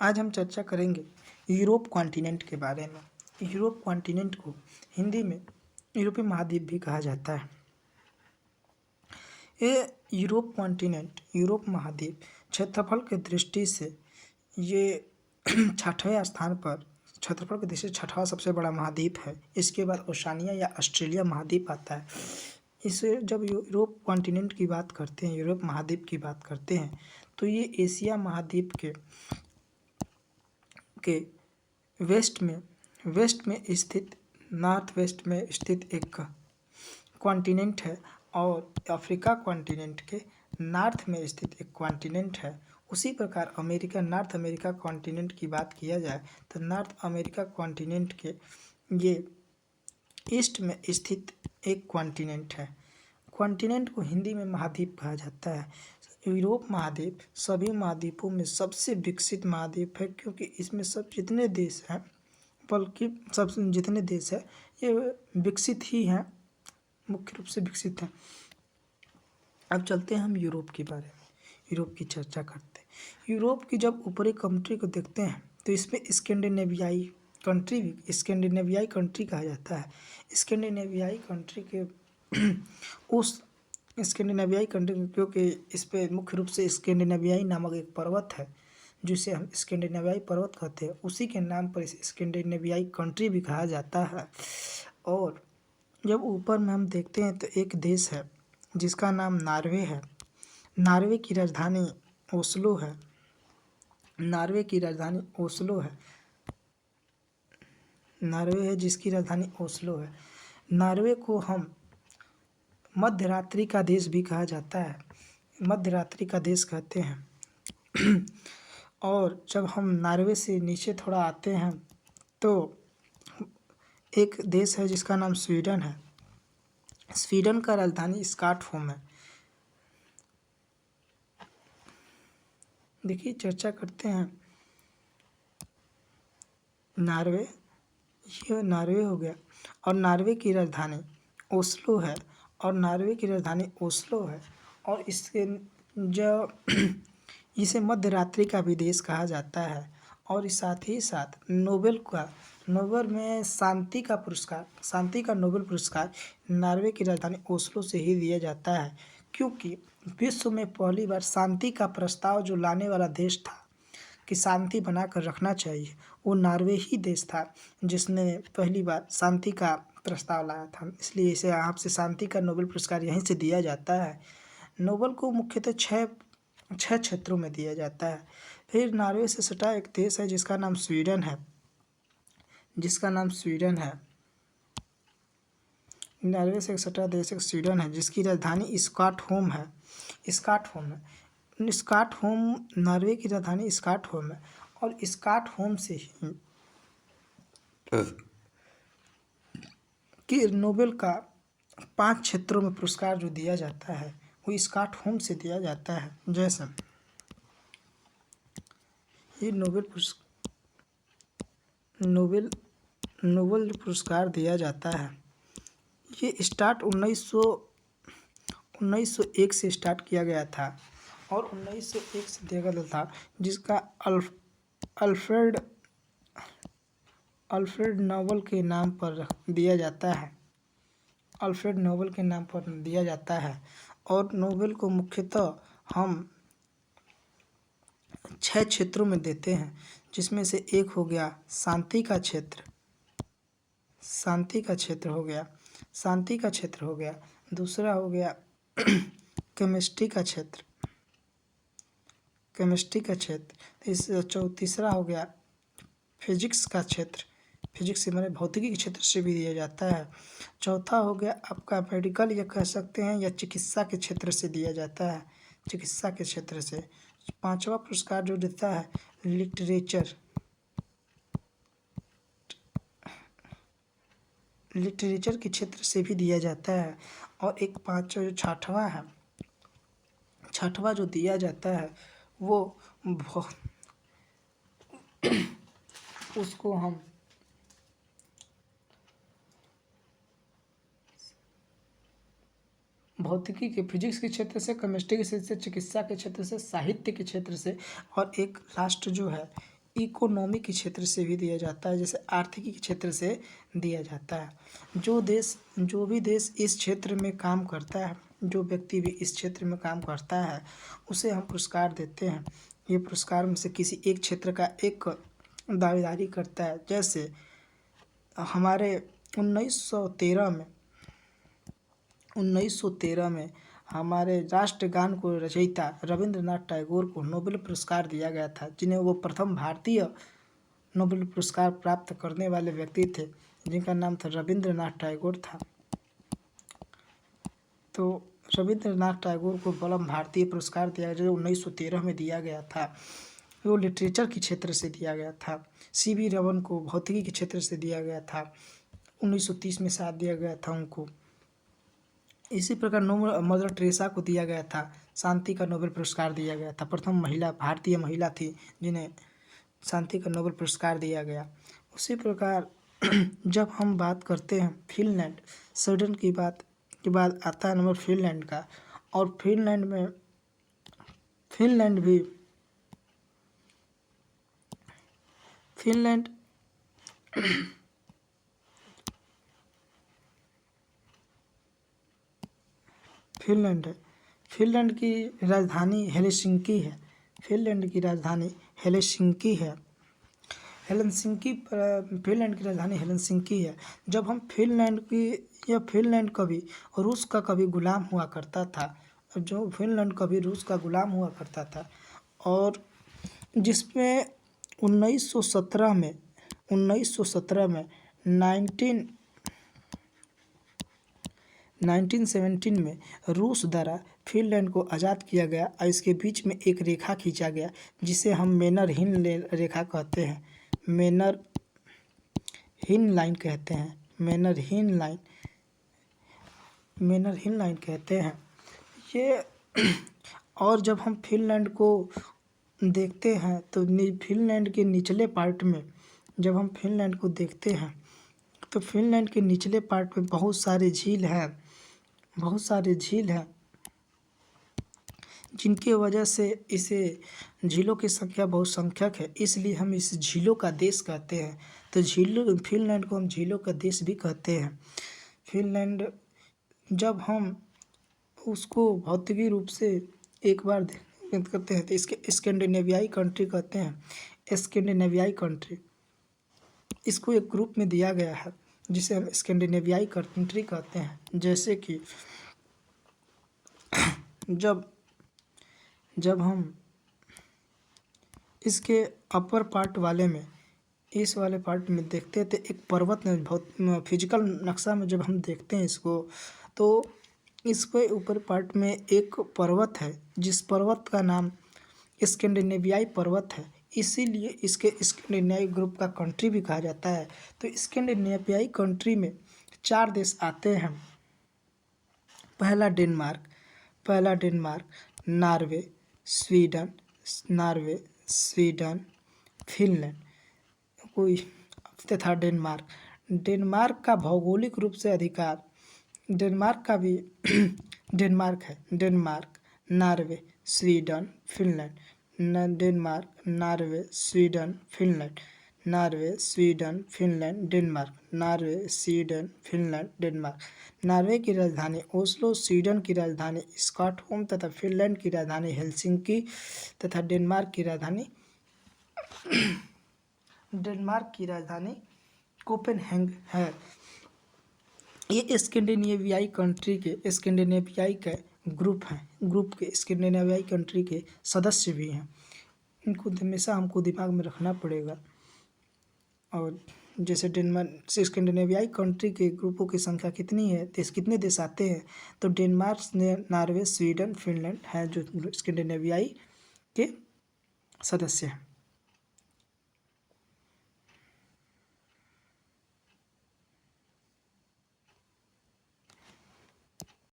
आज हम चर्चा करेंगे यूरोप कॉन्टिनेंट के बारे में। यूरोप कॉन्टिनेंट को हिंदी में यूरोपीय महाद्वीप भी कहा जाता है। ये यूरोप कॉन्टिनेंट, यूरोप महाद्वीप क्षेत्रफल की दृष्टि से ये छठवें स्थान पर, क्षेत्रफल की दृष्टि से छठवां सबसे बड़ा महाद्वीप है। इसके बाद ओशानिया या ऑस्ट्रेलिया महाद्वीप आता है। इसे जब यूरोप कॉन्टिनेंट की बात करते हैं, यूरोप महाद्वीप की बात करते हैं, तो ये एशिया महाद्वीप के वेस्ट में स्थित, नॉर्थ वेस्ट में स्थित एक कॉन्टिनेंट है और अफ्रीका कॉन्टिनेंट के नॉर्थ में स्थित एक कॉन्टिनेंट है। उसी प्रकार नॉर्थ अमेरिका कॉन्टिनेंट की बात किया जाए तो नॉर्थ अमेरिका कॉन्टिनेंट के ये ईस्ट में स्थित एक कॉन्टिनेंट है। कॉन्टिनेंट को हिंदी में महाद्वीप कहा जाता है। यूरोप महाद्वीप सभी महाद्वीपों में सबसे विकसित महाद्वीप है, क्योंकि इसमें सब जितने देश हैं, बल्कि सब जितने देश हैं ये विकसित ही हैं, मुख्य रूप से विकसित हैं। अब चलते हैं हम यूरोप के बारे में, यूरोप की चर्चा करते हैं। यूरोप की जब ऊपरी कंट्री को देखते हैं तो इसमें स्कैंडिनेवियाई कंट्री कहा जाता है। स्कैंडिनेवियाई कंट्री के उस स्कैंडिनेवियाई कंट्री, क्योंकि इस पे मुख्य रूप से स्कैंडिनेवियाई नामक एक पर्वत है जिसे हम स्कैंडिनेवियाई पर्वत कहते हैं, उसी के नाम पर इसे स्कैंडिनेवियाई कंट्री भी कहा जाता है। और जब ऊपर में हम देखते हैं तो एक देश है जिसका नाम नॉर्वे है। नॉर्वे की राजधानी ओस्लो है। नॉर्वे जिसकी राजधानी ओस्लो है। नॉर्वे को हम मध्य रात्रि का देश भी कहा जाता है, मध्य रात्रि का देश कहते हैं। और जब हम नॉर्वे से नीचे थोड़ा आते हैं तो एक देश है जिसका नाम स्वीडन है। स्वीडन का राजधानी स्टॉकहोम है। देखिए, चर्चा करते हैं नॉर्वे, ये नॉर्वे हो गया और नॉर्वे की राजधानी ओस्लो है। और इसके जो इसे मध्य रात्रि का भी देश कहा जाता है। और साथ ही साथ नोबेल में शांति का नोबेल पुरस्कार नॉर्वे की राजधानी ओस्लो से ही दिया जाता है, क्योंकि विश्व में पहली बार शांति का प्रस्ताव जो लाने वाला देश था कि शांति बनाकर रखना चाहिए, वो नॉर्वे ही देश था जिसने पहली बार शांति का प्रस्ताव लाया था। इसलिए इसे आपसे शांति का नोबेल पुरस्कार यहीं से दिया जाता है। नोबेल को मुख्यतः छः क्षेत्रों में दिया जाता है। फिर नॉर्वे से सटा एक देश है जिसका नाम स्वीडन है। नॉर्वे से सटा देश एक स्वीडन है जिसकी राजधानी स्टॉकहोम है। नॉर्वे की राजधानी स्टॉकहोम है। और स्टॉकहोम से ही कि नोबेल का 5 क्षेत्रों में पुरस्कार जो दिया जाता है वो स्टॉकहोम से दिया जाता है। जैसे ये नोबेल पुरस्कार दिया जाता है, ये स्टार्ट 1901 से स्टार्ट किया गया था और 1901 से दिया गया था, जिसका अल्फ्रेड नोबेल के नाम पर दिया जाता है। और नोबेल को मुख्यतः हम 6 क्षेत्रों में देते हैं, जिसमें से एक हो गया शांति का क्षेत्र हो गया। दूसरा हो गया केमिस्ट्री का क्षेत्र। तीसरा हो गया फिजिक्स का क्षेत्र, फिजिक्स से मैंने भौतिकी के क्षेत्र से भी दिया जाता है। चौथा हो गया आपका मेडिकल, या कह सकते हैं, या चिकित्सा के क्षेत्र से दिया जाता है, चिकित्सा के क्षेत्र से। पांचवा पुरस्कार जो देता है लिटरेचर के क्षेत्र से भी दिया जाता है। और एक छठवां जो दिया जाता है वो उसको हम भौतिकी के, फिजिक्स के क्षेत्र से, केमिस्ट्री के क्षेत्र से, चिकित्सा के क्षेत्र से, साहित्य के क्षेत्र से, और एक लास्ट जो है इकोनॉमी के क्षेत्र से भी दिया जाता है, जैसे आर्थिकी के क्षेत्र से दिया जाता है। जो भी देश इस क्षेत्र में काम करता है, जो व्यक्ति भी इस क्षेत्र में काम करता है, उसे हम पुरस्कार देते हैं। ये पुरस्कार में से किसी एक क्षेत्र का एक दावेदारी करता है। जैसे हमारे 1913 में हमारे राष्ट्रगान को रचयिता रविंद्रनाथ टैगोर को नोबेल पुरस्कार दिया गया था, जिन्हें वो प्रथम भारतीय नोबेल पुरस्कार प्राप्त करने वाले व्यक्ति थे, जिनका नाम था रविंद्रनाथ टैगोर था। तो रविंद्रनाथ टैगोर को प्रथम भारतीय पुरस्कार दिया गया, जो 1913 में दिया गया था। वो लिटरेचर के क्षेत्र से दिया गया था। सीवी रमन को भौतिकी के क्षेत्र से दिया गया था। 1930 में साथ दिया गया था उनको। इसी प्रकार मदर टेरेसा को दिया गया था, शांति का नोबेल पुरस्कार दिया गया था। प्रथम महिला भारतीय महिला थी जिन्हें शांति का नोबेल पुरस्कार दिया गया। उसी प्रकार जब हम बात करते हैं फिनलैंड, स्वीडन की बात के बाद आता है नंबर फिनलैंड का। और फिनलैंड है। फिनलैंड की राजधानी हेलसिंकी है। फिनलैंड की राजधानी हेलसिंकी है। फिनलैंड की राजधानी हेलसिंकी है। जब हम फिनलैंड कभी रूस का कभी गुलाम हुआ करता था, फिनलैंड कभी रूस का गुलाम हुआ करता था, और जिसमें 1917 में 1917 में रूस द्वारा फिनलैंड को आज़ाद किया गया और इसके बीच में एक रेखा खींचा गया, जिसे हम मैनर-हिन रेखा कहते हैं। मैनर-हिन लाइन कहते हैं ये। और जब हम फिनलैंड को देखते हैं तो फिनलैंड के निचले पार्ट में जब हम फिनलैंड को देखते हैं तो फिनलैंड के निचले पार्ट में बहुत सारे झील हैं, जिनकी वजह से इसे झीलों की संख्या बहुसंख्यक है, इसलिए हम इस झीलों का देश कहते हैं। तो फिनलैंड को हम झीलों का देश भी कहते हैं। फिनलैंड जब हम उसको भौतिकी रूप से एक बार करते हैं तो इसके स्कैंडिनेवियाई कंट्री कहते हैं। स्कैंडिनेवियाई कंट्री इसको एक ग्रुप में दिया गया है, जिसे हम स्कैंडिनेवियाई कंट्री कहते हैं। जैसे कि जब हम इसके अपर पार्ट इस वाले पार्ट में देखते हैं तो एक पर्वत में बहुत फिजिकल नक्शा में जब हम देखते हैं इसको, तो इसके ऊपर पार्ट में एक पर्वत है, जिस पर्वत का नाम स्कैंडिनेवियाई पर्वत है, इसीलिए इसके स्कैंडिनेवियाई ग्रुप का कंट्री भी कहा जाता है। तो स्कैंडिनेवियाई कंट्री में 4 देश आते हैं। पहला डेनमार्क, नॉर्वे, स्वीडन, फिनलैंड तथा डेनमार्क का भौगोलिक रूप से अधिकार डेनमार्क का भी डेनमार्क है। Denmark, Norway, Sweden, Finland. Denmark, Norway, Sweden, Finland. Norway, Sweden, Finland, Denmark. Norway, Sweden, Finland, Denmark. Norway की राजधानी ओस्लो, स्वीडन की राजधानी स्टॉकहोम तथा फिनलैंड की राजधानी हेलसिंकी तथा डेनमार्क की राजधानी कोपेनहेगन है। ये स्कैंडिनेवियाई के ग्रुप हैं। ग्रुप के स्कैंडिनेवियाई कंट्री के सदस्य भी हैं। इनको हमेशा हमको दिमाग में रखना पड़ेगा। और जैसे डेनमार्क से स्कैंडिनेवियाई कंट्री के ग्रुपों की संख्या कितनी है, कितने देश आते हैं, तो डेनमार्क, नॉर्वे, स्वीडन, फिनलैंड हैं जो स्कैंडिनेवियाई के सदस्य हैं।